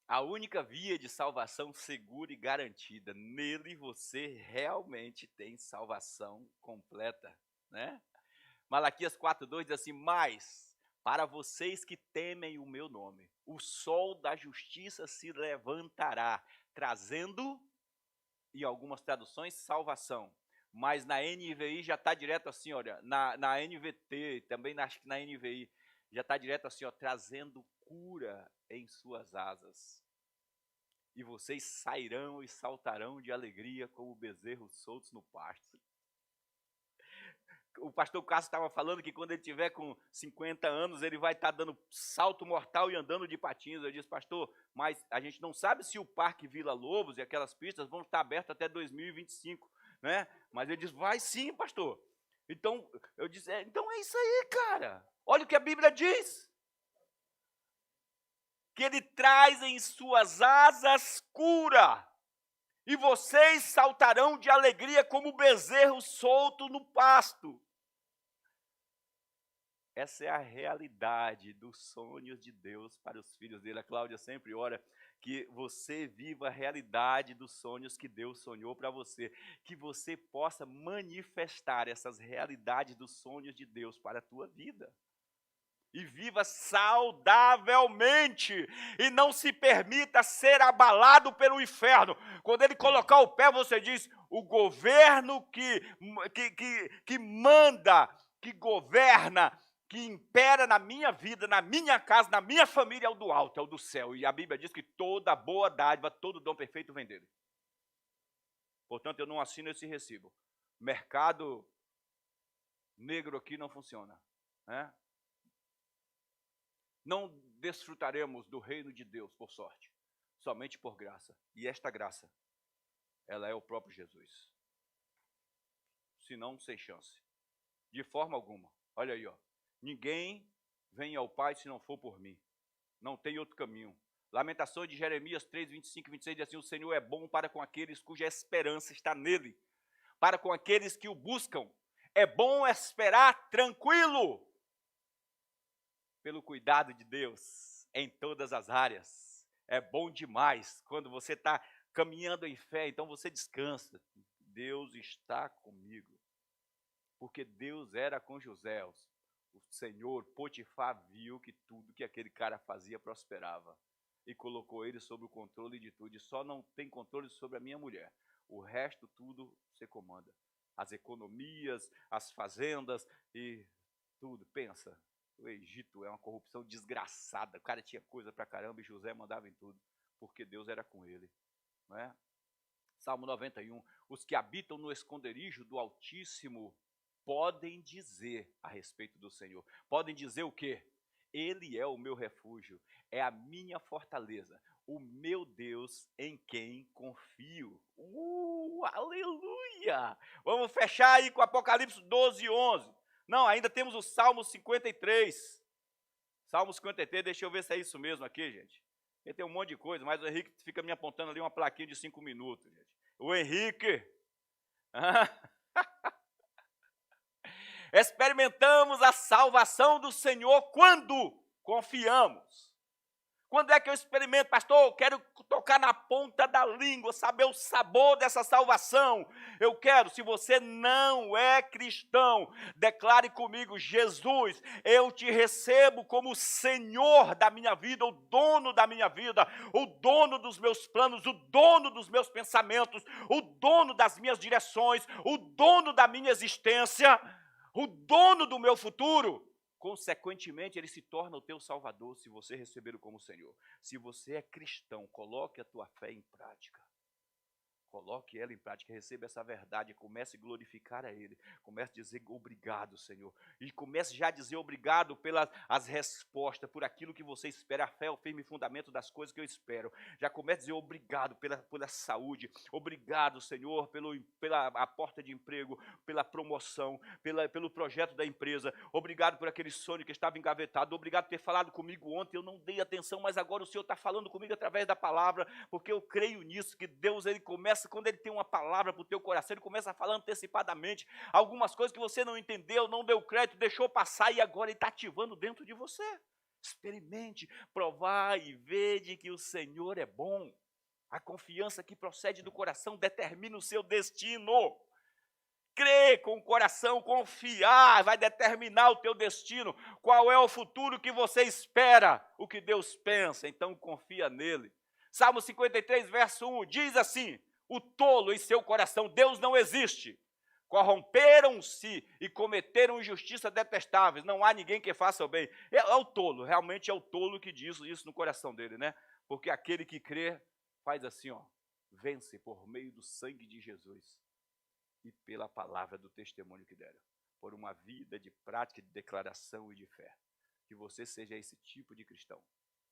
A única via de salvação segura e garantida. Nele você realmente tem salvação completa, né? Malaquias 4:2 diz assim: mas para vocês que temem o meu nome, o sol da justiça se levantará, trazendo, em algumas traduções, salvação. Mas na NVI já está direto assim, olha, na NVT, também acho que na NVI, já está direto assim, ó, trazendo cura em suas asas. E vocês sairão e saltarão de alegria como bezerros soltos no pasto. O pastor Cássio estava falando que quando ele tiver com 50 anos, ele vai estar dando salto mortal e andando de patins. Eu disse, pastor, mas a gente não sabe se o Parque Vila Lobos e aquelas pistas vão estar abertas até 2025, né? Mas ele disse, vai sim, pastor. Então, eu disse, então é isso aí, cara. Olha o que a Bíblia diz. Que ele traz em suas asas cura. E vocês saltarão de alegria como bezerro solto no pasto. Essa é a realidade dos sonhos de Deus para os filhos dele. A Cláudia sempre ora que você viva a realidade dos sonhos que Deus sonhou para você. Que você possa manifestar essas realidades dos sonhos de Deus para a tua vida. E viva saudavelmente. E não se permita ser abalado pelo inferno. Quando ele colocar o pé, você diz, o governo que manda, que governa, que impera na minha vida, na minha casa, na minha família, é o do alto, é o do céu. E a Bíblia diz que toda boa dádiva, todo dom perfeito vem dele. Portanto, eu não assino esse recibo. Mercado negro aqui não funciona, né? Não desfrutaremos do reino de Deus por sorte, somente por graça. E esta graça ela é o próprio Jesus. Senão, sem chance. De forma alguma. Olha aí, ó. Ninguém vem ao Pai se não for por mim. Não tem outro caminho. Lamentações de Jeremias 3, 25 e 26 diz assim: o Senhor é bom para com aqueles cuja esperança está nele, para com aqueles que o buscam. É bom esperar tranquilo, pelo cuidado de Deus em todas as áreas. É bom demais quando você está caminhando em fé, então você descansa. Deus está comigo. Porque Deus era com José. O Senhor Potifar viu que tudo que aquele cara fazia prosperava. E colocou ele sob o controle de tudo. E só não tem controle sobre a minha mulher. O resto tudo você comanda. As economias, as fazendas e tudo. Pensa, o Egito é uma corrupção desgraçada. O cara tinha coisa pra caramba e José mandava em tudo. Porque Deus era com ele. Não é? Salmo 91. Os que habitam no esconderijo do Altíssimo podem dizer a respeito do Senhor. Podem dizer o quê? Ele é o meu refúgio, é a minha fortaleza, o meu Deus em quem confio. Aleluia! Vamos fechar aí com Apocalipse 12, 11. Não, ainda temos o Salmo 53. Salmo 53, deixa eu ver se é isso mesmo aqui, gente. Porque tem um monte de coisa, mas o Henrique fica me apontando ali uma plaquinha de 5 minutos, gente. O Henrique... Experimentamos a salvação do Senhor quando confiamos. Quando é que eu experimento, pastor? Eu quero tocar na ponta da língua, saber o sabor dessa salvação. Eu quero, se você não é cristão, declare comigo: Jesus, eu te recebo como Senhor da minha vida, o dono da minha vida, o dono dos meus planos, o dono dos meus pensamentos, o dono das minhas direções, o dono da minha existência, o dono do meu futuro. Consequentemente, ele se torna o teu salvador se você receber-o como Senhor. Se você é cristão, coloque a tua fé em prática. Coloque ela em prática, receba essa verdade, comece a glorificar a Ele, comece a dizer obrigado, Senhor, e comece já a dizer obrigado pelas as respostas, por aquilo que você espera. A fé é o firme fundamento das coisas que eu espero. Já comece a dizer obrigado pela saúde, obrigado, Senhor, pela a porta de emprego, pela promoção, pelo projeto da empresa, obrigado por aquele sonho que estava engavetado, obrigado por ter falado comigo ontem, eu não dei atenção, mas agora o Senhor está falando comigo através da palavra, porque eu creio nisso, que Deus, Ele começa, quando Ele tem uma palavra para o teu coração, Ele começa a falar antecipadamente algumas coisas que você não entendeu, não deu crédito, deixou passar, e agora Ele está ativando dentro de você. Experimente, provar e vede que o Senhor é bom. A confiança que procede do coração determina o seu destino. Crer com o coração, confiar, vai determinar o teu destino. Qual é o futuro que você espera, o que Deus pensa, então confia nele. Salmo 53, verso 1, diz assim: o tolo em seu coração, Deus não existe. Corromperam-se e cometeram injustiça detestáveis, não há ninguém que faça o bem. É o tolo, realmente é o tolo que diz isso no coração dele, né? Porque aquele que crê faz assim, ó, vence por meio do sangue de Jesus e pela palavra do testemunho que deram, por uma vida de prática, de declaração e de fé. Que você seja esse tipo de cristão,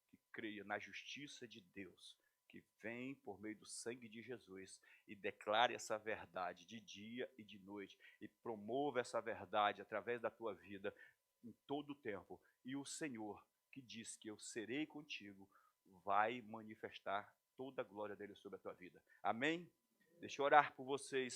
que creia na justiça de Deus, que vem por meio do sangue de Jesus e declare essa verdade de dia e de noite, e promova essa verdade através da tua vida em todo o tempo. E o Senhor, que diz que eu serei contigo, vai manifestar toda a glória dele sobre a tua vida. Amém? Deixa eu orar por vocês.